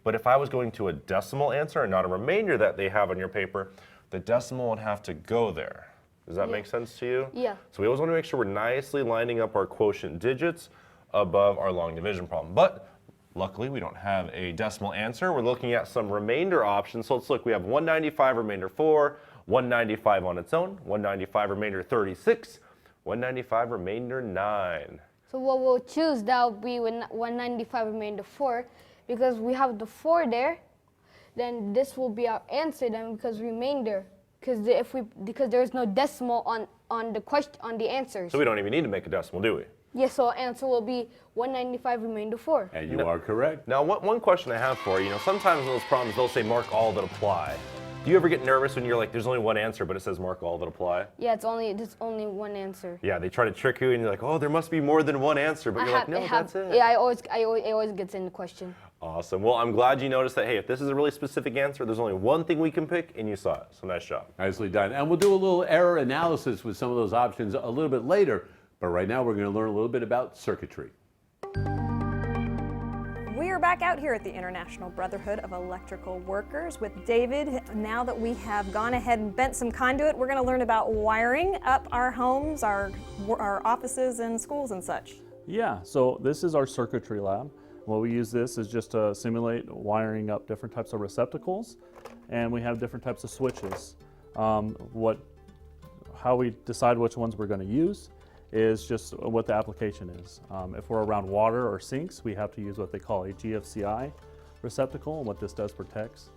But if I was going to a decimal answer and not a remainder that they have on your paper, the decimal would have to go there. Does that make sense to you? Yeah. So we always want to make sure we're nicely lining up our quotient digits above our long division problem. But luckily, we don't have a decimal answer. We're looking at some remainder options. So let's look. We have 195 remainder 4, 195 on its own, 195 remainder 36, 195 remainder 9. So what we'll choose, that will be 195 remainder 4, because we have the 4 there. Then this will be our answer then because remainder, because there's no decimal on the question on the answers. So we don't even need to make a decimal, do we? Yes, so our answer will be 195 remainder 4. And you are correct. Now, one question I have for you, sometimes in those problems they'll say mark all that apply. Do you ever get nervous when you're like, there's only one answer, but it says mark all that apply? Yeah, there's only one answer. Yeah, they try to trick you and you're like, oh, there must be more than one answer, but you're like, no, that's it. Yeah, it always gets in the question. Awesome. Well, I'm glad you noticed that, hey, if this is a really specific answer, there's only one thing we can pick, and you saw it. So nice job. Nicely done. And we'll do a little error analysis with some of those options a little bit later. But right now, we're going to learn a little bit about circuitry. We are back out here at the International Brotherhood of Electrical Workers with David. Now that we have gone ahead and bent some conduit, we're going to learn about wiring up our homes, our offices and schools and such. Yeah, so this is our circuitry lab. What we use this is just to simulate wiring up different types of receptacles, and we have different types of switches. How we decide which ones we're going to use is just what the application is. If we're around water or sinks, we have to use what they call a GFCI receptacle, and what this does protects.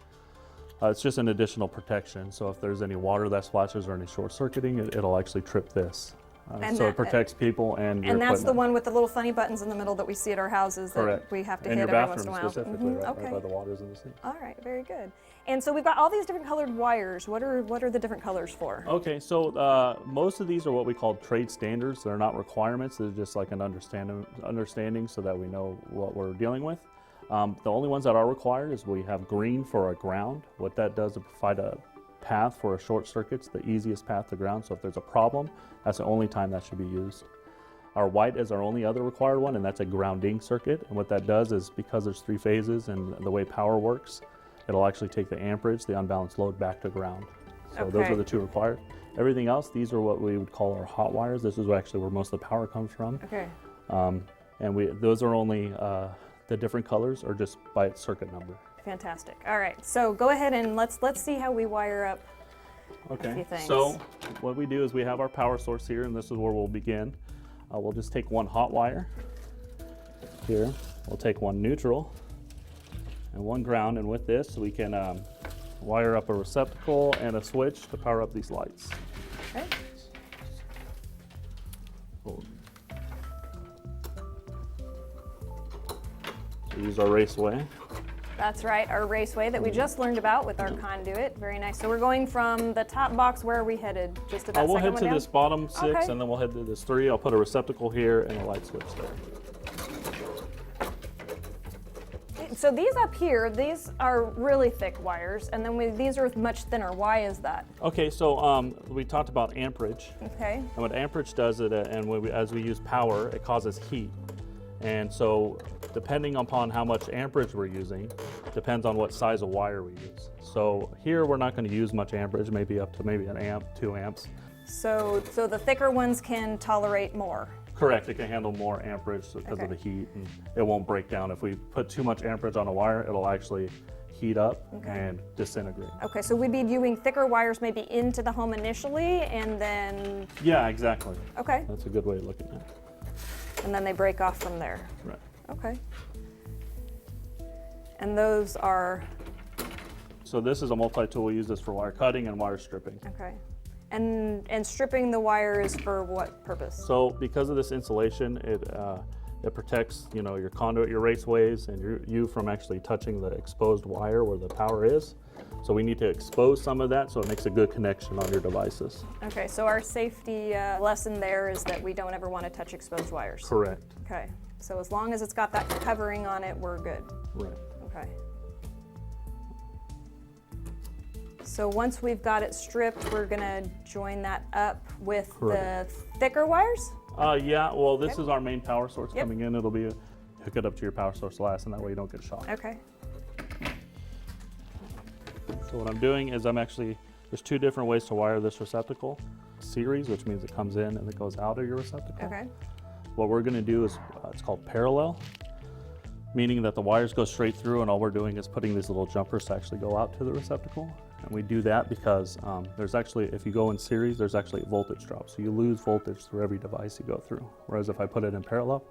It's just an additional protection, so if there's any water that splashes or any short circuiting, it'll actually trip this. And so that- it protects people and your And that's the equipment. one with the little funny buttons in the middle that we see at our houses that Correct. we have to and hit your every once in a bathroom while. specifically, Mhm, right, okay. right by the waters in the sink. All right, very good. And so we've got all these different colored wires. What are the different colors for? Okay, so most of these are what we call trade standards. They're not requirements. They're just like an understanding so that we know what we're dealing with. The only ones that are required is we have green for a ground. What that does is provide a path for a short circuit. It's the easiest path to ground. So if there's a problem, that's the only time that should be used. Our white is our only other required one, and that's a grounding circuit. And what that does is, because there's 3 phases and the way power works, it'll actually take the amperage, the unbalanced load, back to ground. So those Okay. are the 2 required. Everything else, these are what we would call our hot wires. This is actually where most of the power comes from. Okay. And those are only, the different colors are just by its circuit number. Fantastic. All right. So go ahead and let's see how we wire up. Okay, few things. so what we do is we have our power source here, and this is where we'll begin. We'll just take one hot wire here. We'll take one neutral and one ground, and with this we can wire up a receptacle and a switch to power up these lights. Okay. So use our raceway. That's right, our raceway that we just learned about with our conduit. Very nice. So we're going from the top box. Where are we headed? Just to that We'll second head one to down? this bottom 6, Okay. and then we'll head to this 3. I'll put a receptacle here and a light switch there. So these up here, these are really thick wires, and then these are much thinner. Why is that? Okay, so we talked about amperage. Okay. And what amperage does, as we use power, it causes heat. And so depending upon how much amperage we're using, depends on what size of wire we use. So here we're not going to use much amperage, maybe up to maybe 1 amp, 2 amps. So the thicker ones can tolerate more. Correct, it can handle more amperage because of the heat, and it won't break down. If we put too much amperage on a wire, it'll actually heat up and disintegrate. Okay, so we'd be doing thicker wires maybe into the home initially, and then, Yeah, exactly. okay, That's a good way of looking at it. and then they break off from there. Right. Okay. And those are, So this is a multi-tool. We use this for wire cutting and wire stripping. okay. And stripping the wire is for what purpose? So because of this insulation, it protects, your conduit, your raceways, and you from actually touching the exposed wire where the power is. So we need to expose some of that so it makes a good connection on your devices. Okay, so our safety lesson there is that we don't ever want to touch exposed wires. Correct. Okay, so as long as it's got that covering on it, we're good. Right. Okay. So once we've got it stripped, we're gonna join that up with Correct. the thicker wires? Yeah, well, this is our main power source Yep. coming in. It'll be hook it up to your power source last, and that way you don't get shocked. Okay. So what I'm doing is there's 2 different ways to wire this receptacle. Series, which means it comes in and it goes out of your receptacle. Okay. What we're gonna do is, it's called parallel, meaning that the wires go straight through, and all we're doing is putting these little jumpers to actually go out to the receptacle. And we do that because there's actually, if you go in series, there's actually a voltage drop. So you lose voltage through every device you go through. Whereas if I put it in parallel,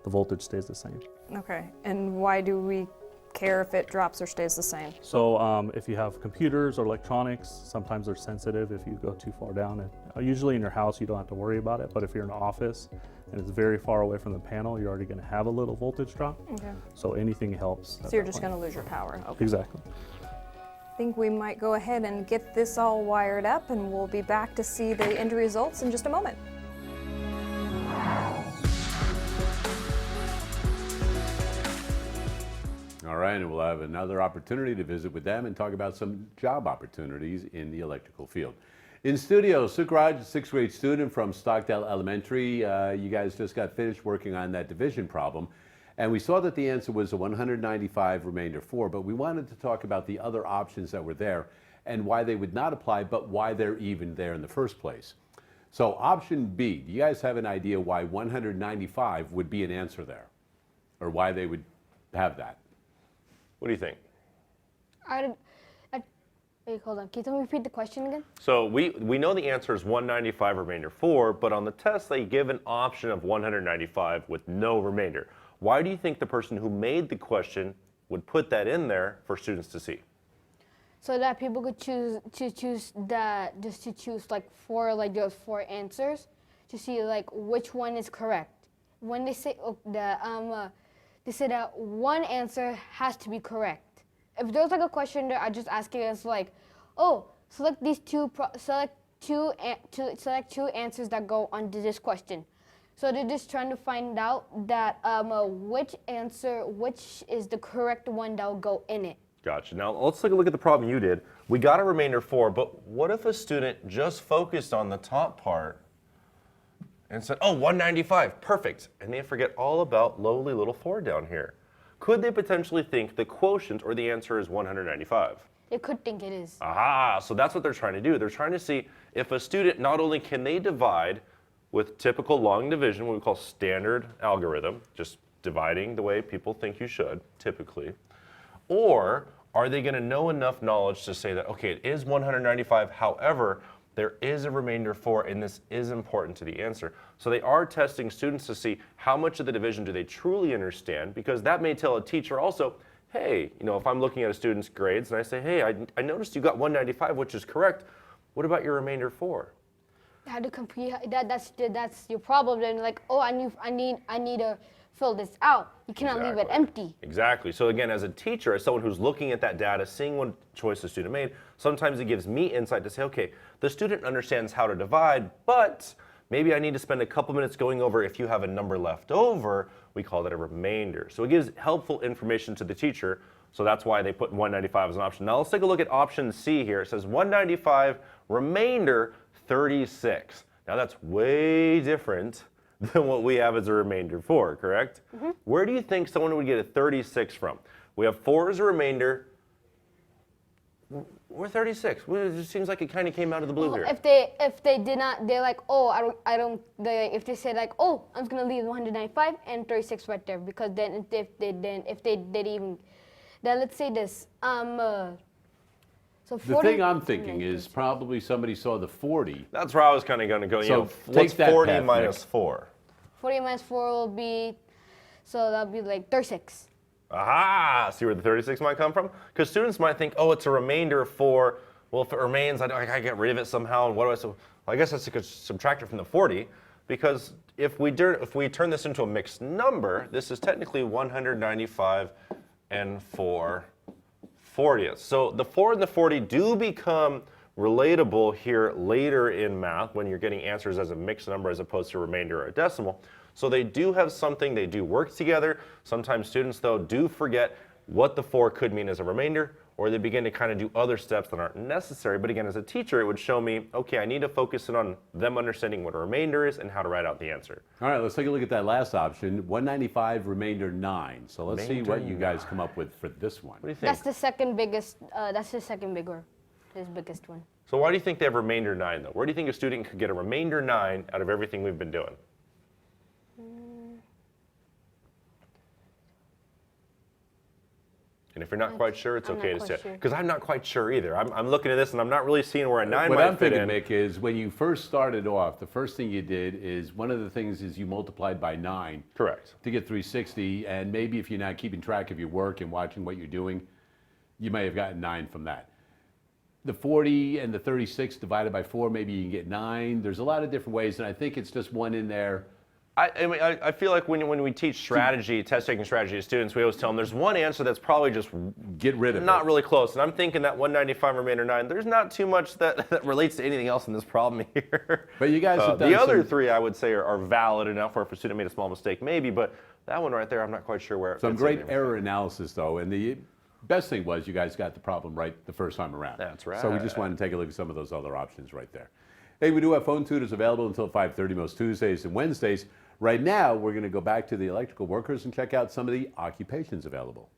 the voltage stays the same. Okay. And why do we care if it drops or stays the same? So if you have computers or electronics, sometimes they're sensitive if you go too far down. Usually in your house, you don't have to worry about it. But if you're in an office and it's very far away from the panel, you're already going to have a little voltage drop. Okay. So anything helps. So you're just gonna lose your power. Okay. Exactly. I think we might go ahead and get this all wired up, and we'll be back to see the end results in just a moment. All right, and we'll have another opportunity to visit with them and talk about some job opportunities in the electrical field. In studio, Sukhraj, a 6th grade student from Stockdale Elementary. You guys just got finished working on that division problem, and we saw that the answer was a 195 remainder 4, but we wanted to talk about the other options that were there and why they would not apply, but why they're even there in the first place. So option B, do you guys have an idea why 195 would be an answer there, or why they would have that? What do you think? Wait, hold on. Can you repeat the question again? So we know the answer is 195 remainder 4, but on the test they give an option of 195 with no remainder. Why do you think the person who made the question would put that in there for students to see? So that people could choose like 4, like those 4 answers, to see like which one is correct. When they say they say that one answer has to be correct. If there's like a question that I just asking us like, oh, select these select two answers that go onto this question. So they're just trying to find out that which is the correct one that will go in it. Gotcha. Now let's take a look at the problem you did. We got a remainder 4, but what if a student just focused on the top part and said, oh, 195, perfect, and they forget all about lowly little 4 down here? Could they potentially think the quotient or the answer is 195? They could think it is. Aha, so that's what they're trying to do. They're trying to see if a student, not only can they divide with typical long division, what we call standard algorithm, just dividing the way people think you should, typically, or are they going to know enough knowledge to say that, okay, it is 195, however, there is a remainder 4, and this is important to the answer. So they are testing students to see how much of the division do they truly understand, because that may tell a teacher also, hey, if I'm looking at a student's grades and I say, hey, I noticed you got 195, which is correct. What about your remainder 4? How to complete that's your problem. Then like, oh, I need to fill this out. You cannot leave it empty. Exactly. So again, as a teacher, as someone who's looking at that data, seeing what choice the student made, sometimes it gives me insight to say, okay, the student understands how to divide, but maybe I need to spend a couple minutes going over if you have a number left over, we call that a remainder. So it gives helpful information to the teacher, so that's why they put 195 as an option. Now let's take a look at option C here. It says 195, remainder 36. Now that's way different than what we have as a remainder 4, correct? Mm-hmm. Where do you think someone would get a 36 from? We have 4 as a remainder. We're 36. It just seems like it kind of came out of the blue here. If they did not, they're like, oh, if they said like, oh, I'm just gonna leave 195 and 36 right there, because then if they did even, then let's say this, so 40, the thing I'm thinking is probably somebody saw the 40. That's where I was kind of going to go. So what's take 40 path, minus Nick. 4? 40 minus 4 will be, so that'll be like 36. Aha! See where the 36 might come from? Because students might think, oh, it's a remainder of 4. Well, if it remains, I gotta get rid of it somehow. And what do I? So well, I guess I could subtract it from the 40, because if we turn this into a mixed number, this is technically 195 and 4/40. So the 4 and the 40 do become relatable here later in math when you're getting answers as a mixed number as opposed to a remainder or a decimal. So they do have something, they do work together. Sometimes students, though, do forget what the 4 could mean as a remainder, or they begin to kind of do other steps that aren't necessary. But again, as a teacher, it would show me, okay, I need to focus in on them understanding what a remainder is and how to write out the answer. All right, let's take a look at that last option, 195, remainder 9. So let's see what you guys come up with for this one. What do you think? That's the second biggest. That's the second biggest one. So why do you think they have remainder 9, though? Where do you think a student could get a remainder 9 out of everything we've been doing? And if you're not quite sure, it's okay to say. Because I'm not quite sure either. I'm looking at this and I'm not really seeing where a 9 might fit in. What I'm thinking, Mick, is when you first started off, the first thing you did is one of the things is you multiplied by 9. Correct. To get 360, and maybe if you're not keeping track of your work and watching what you're doing, you may have gotten 9 from that. The 40 and the 36 divided by 4, maybe you can get 9. There's a lot of different ways, and I think it's just one in there. I feel like when we teach strategy, test-taking strategy to students, we always tell them there's one answer that's probably just get rid of not really close. And I'm thinking that 195 remainder 9, there's not too much that relates to anything else in this problem here. But you guys have done the other 3, I would say, are valid enough where if a student made a small mistake, maybe. But that one right there, I'm not quite sure where it Some fits great in. error analysis, though, and the best thing was you guys got the problem right the first time around. That's right. So we just wanted to take a look at some of those other options right there. Hey, we do have phone tutors available until 5:30 most Tuesdays and Wednesdays. Right now, we're going to go back to the electrical workers and check out some of the occupations available.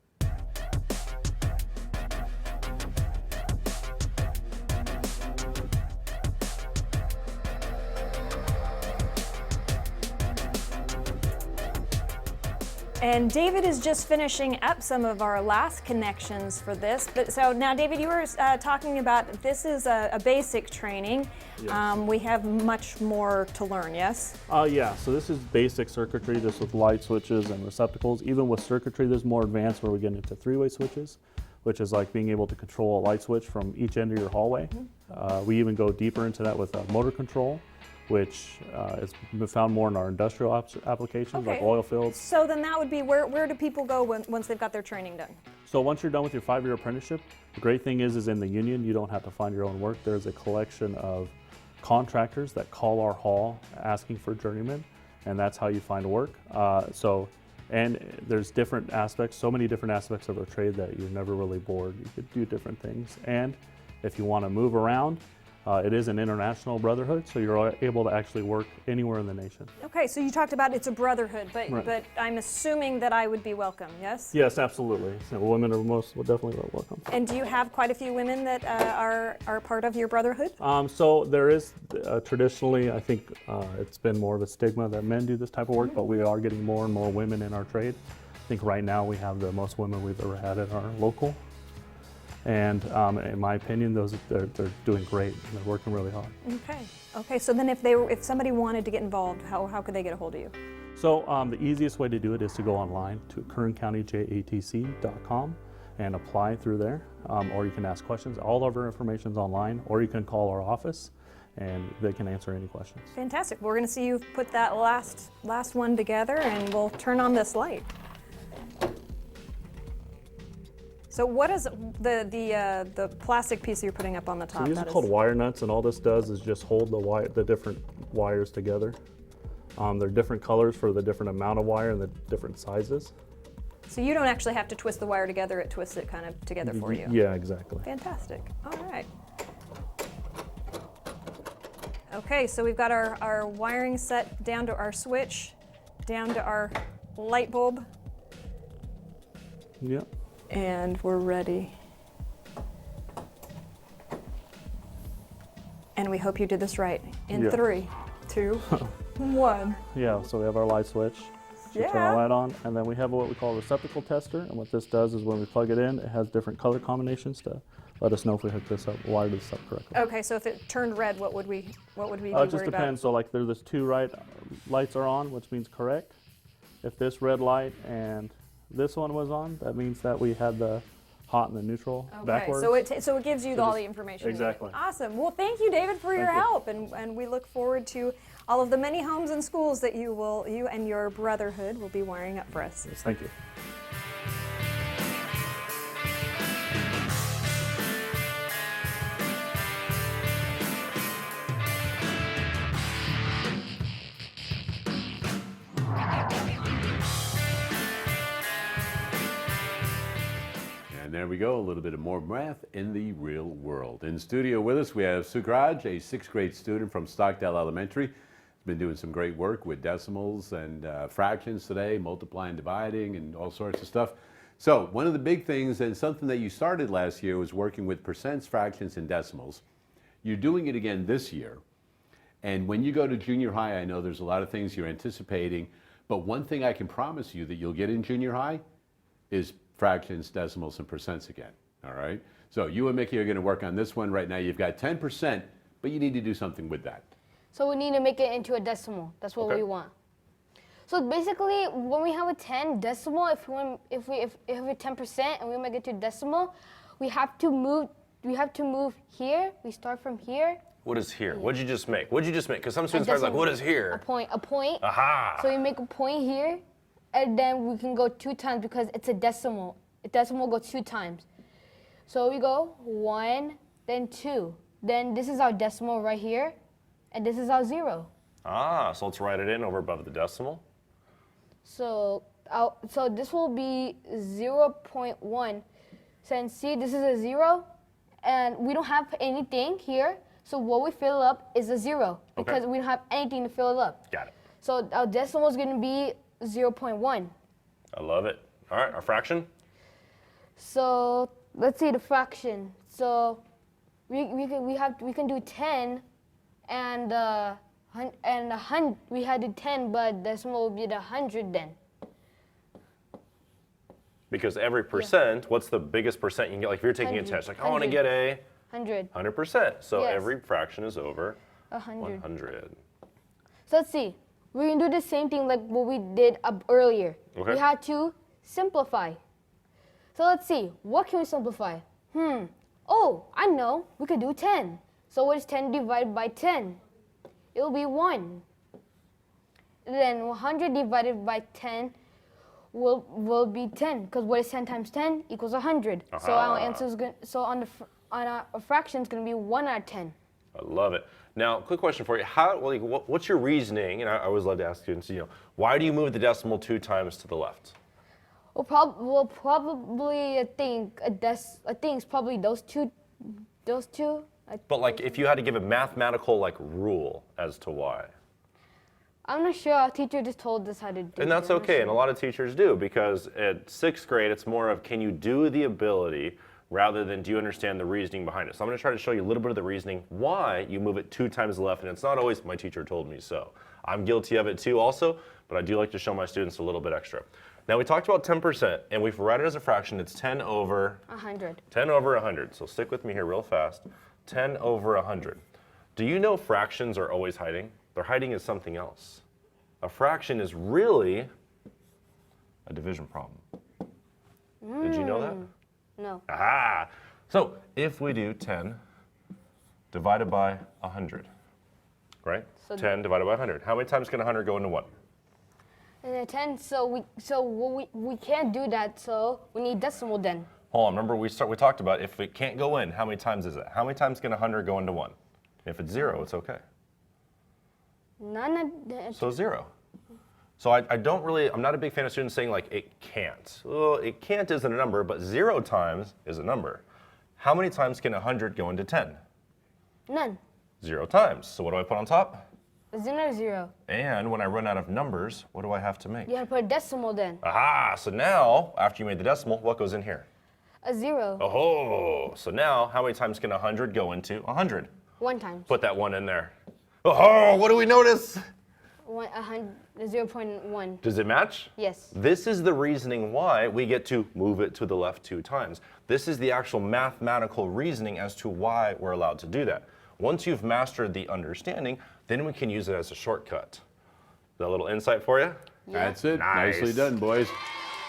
And David is just finishing up some of our last connections for this. But so now, David, you were talking about this is a basic training. Yes. We have much more to learn, yes? Yeah, so this is basic circuitry, just with light switches and receptacles. Even with circuitry, there's more advanced where we get into 3-way switches, which is like being able to control a light switch from each end of your hallway. We even go deeper into that with motor control. which is found more in our industrial applications like Okay. oil fields. So then that would be where do people go once they've got their training done? So once you're done with your 5-year apprenticeship, the great thing is in the union, you don't have to find your own work. There's a collection of contractors that call our hall asking for journeymen, and that's how you find work. And there's different aspects, so many different aspects of our trade that you're never really bored. You could do different things. And if you want to move around, it is an international brotherhood, so you're able to actually work anywhere in the nation. Okay, so you talked about it's a brotherhood, but Right. but I'm assuming that I would be welcome, yes? Yes, absolutely. So women are definitely welcome. And do you have quite a few women that are part of your brotherhood? So there is traditionally, I think it's been more of a stigma that men do this type of work, but we are getting more and more women in our trade. I think right now we have the most women we've ever had at our local. And in my opinion, they're doing great. They're working really hard. Okay. Okay. So then, if somebody wanted to get involved, how could they get a hold of you? So the easiest way to do it is to go online to kerncountyjatc.com and apply through there, or you can ask questions. All of our information is online, or you can call our office, and they can answer any questions. Fantastic. We're going to see you put that last one together, and we'll turn on this light. So what is the plastic piece you're putting up on the top? So these are called wire nuts, and all this does is just hold the different wires together. They're different colors for the different amount of wire and the different sizes. So you don't actually have to twist the wire together; it twists it kind of together for you. Yeah, exactly. Fantastic. All right. Okay, so we've got our wiring set down to our switch, down to our light bulb, Yep. and we're ready. And we hope you did this right. In Yeah. 3, 2, 1. Yeah, so we have our light switch. So turn Yeah. the light on, and then we have what we call a receptacle tester. And what this does is when we plug it in, it has different color combinations to let us know if we hook this up, wired this up correctly. Okay, so if it turned red, what would we be It worried just depends. So like there's 2 right lights are on, which means correct. If this red light and this one was on, that means that we had the hot and the neutral about? backwards. Okay, so it gives you all just- the information. you need. exactly. Awesome. Well, thank you, David, for your Thank you. help, and we look forward to all of the many homes and schools that you and your brotherhood will be wiring up for us. Yes, thank you. And there we go, a little bit of more math in the real world. In studio with us, we have Sukhraj, a 6th grade student from Stockdale Elementary. He's been doing some great work with decimals and fractions today, multiplying, dividing, and all sorts of stuff. So one of the big things, and something that you started last year, was working with percents, fractions, and decimals. You're doing it again this year. And when you go to junior high, I know there's a lot of things you're anticipating, but one thing I can promise you that you'll get in junior high is fractions, decimals, and percents again, all right? So you and Mickey are gonna work on this one right now. You've got 10%, but you need to do something with that. So we need to make it into a decimal. That's what Okay. we want. So basically, when we have a 10 decimal, if we have 10% and we make it to decimal, we have to move here. We start from here. What is here? What'd you just make? What'd you just make? Because some students are like, decimal. what is A here? point. Aha! So we make a point here, and then we can go 2 times because it's a decimal. A decimal goes 2 times. So we go 1, then 2. Then this is our decimal right here, and this is our 0. Ah, so let's write it in over above the decimal. So this will be 0.1. Since see, this is a 0, and we don't have anything here. So what we fill up is a 0 because we don't have anything to fill it up. Got it. So our decimal is going to be 0.1. I love it. All right, our fraction? So let's see the fraction. So we can do 10 and 100. We had to 10, but decimal would be the 100 then. Because every percent, what's the biggest percent you can get? Like if you're taking a 100. test, like I want to get a 100. 100%. So Yes. every fraction is over 100. 100. So let's see. We're going to do the same thing like what we did up earlier. Okay. We had to simplify. So let's see. What can we simplify? Oh, I know. We could do 10. So what is 10 divided by 10? it will be 1. Then 100 divided by 10 will be 10, because what is 10 times 10 equals 100. So our answer is going. So on a fraction is going to be 1 out of 10. I love it. Now, quick question for you. What's your reasoning? And I always love to ask students, why do you move the decimal 2 times to the left? Well, probably I think it's probably those two. But like, if you had to give a mathematical rule as to why. I'm not sure. Our teacher just told us how to do it. And that's okay, and a lot of teachers do, because at 6th grade, it's more of, can you do the ability rather than do you understand the reasoning behind it. So I'm going to try to show you a little bit of the reasoning why you move it 2 times to the left, and it's not always my teacher told me so. I'm guilty of it too also, but I do like to show my students a little bit extra. Now we talked about 10%, and we've write it as a fraction. It's 10 over 100. 10 over 100. So stick with me here real fast. 10 over 100. Do you know fractions are always hiding? They're hiding as something else. A fraction is really a division problem. Did you know that? No. Aha! So if we do 10 divided by 100, right? So 10 divided by 100. How many times can 100 go into 1? And then 10. So we can't do that. So we need decimal then. Hold on. Remember we talked about if it can't go in, how many times is it? How many times can 100 go into 1? If it's 0, it's okay. So 0. So I'm not a big fan of students saying it can't. Well, it can't isn't a number, but 0 times is a number. How many times can 100 go into 10? None. 0 times. So what do I put on top? 0. And when I run out of numbers, what do I have to make? You have to put a decimal then. Aha! So now, after you made the decimal, what goes in here? A 0. Oh, so now how many times can 100 go into 100? 1 time. Put that 1 in there. Oh, what do we notice? 0.1. Does it match? Yes. This is the reasoning why we get to move it to the left 2 times. This is the actual mathematical reasoning as to why we're allowed to do that. Once you've mastered the understanding, then we can use it as a shortcut. Is that a little insight for you? Yeah. That's it. Nice. Nicely done, boys.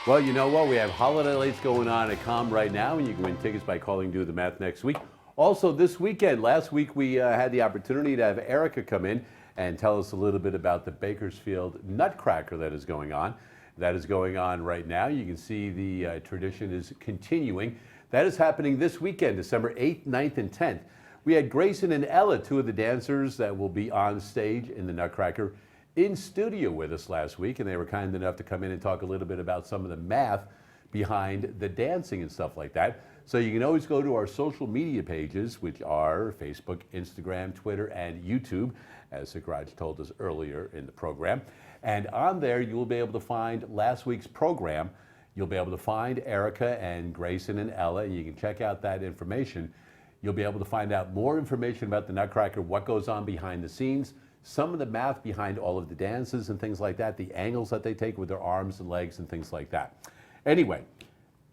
Well, you know what? We have holiday lights going on at COM right now, and you can win tickets by calling Do the Math next week. Also, this weekend, last week we had the opportunity to have Erica come in and tell us a little bit about the Bakersfield Nutcracker that is going on. That is going on right now. You can see the tradition is continuing. That is happening this weekend, December 8th, 9th, and 10th. We had Grayson and Ella, 2 of the dancers that will be on stage in the Nutcracker, in studio with us last week, and they were kind enough to come in and talk a little bit about some of the math behind the dancing and stuff like that. So you can always go to our social media pages, which are Facebook, Instagram, Twitter, and YouTube, as Sukhraj told us earlier in the program. And on there, you will be able to find last week's program. You'll be able to find Erica and Grayson and Ella. You can check out that information. You'll be able to find out more information about the Nutcracker, what goes on behind the scenes, some of the math behind all of the dances and things like that, the angles that they take with their arms and legs and things like that. Anyway,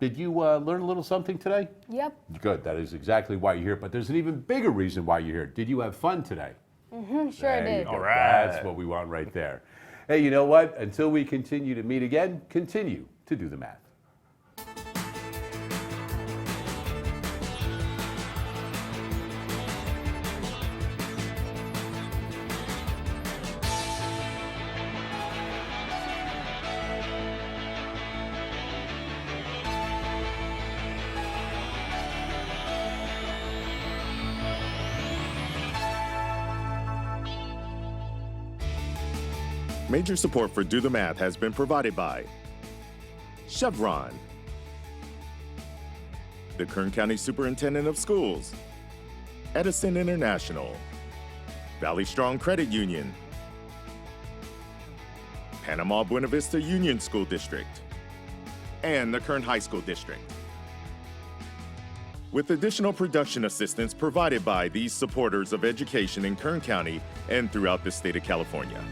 did you learn a little something today? Yep. Good. That is exactly why you're here. But there's an even bigger reason why you're here. Did you have fun today? Sure I There you did. go. All right. That's what we want right there. Hey, you know what? Until we continue to meet again, continue to do the math. Major support for Do the Math has been provided by Chevron, the Kern County Superintendent of Schools, Edison International, Valley Strong Credit Union, Panama Buena Vista Union School District, and the Kern High School District. With additional production assistance provided by these supporters of education in Kern County and throughout the state of California.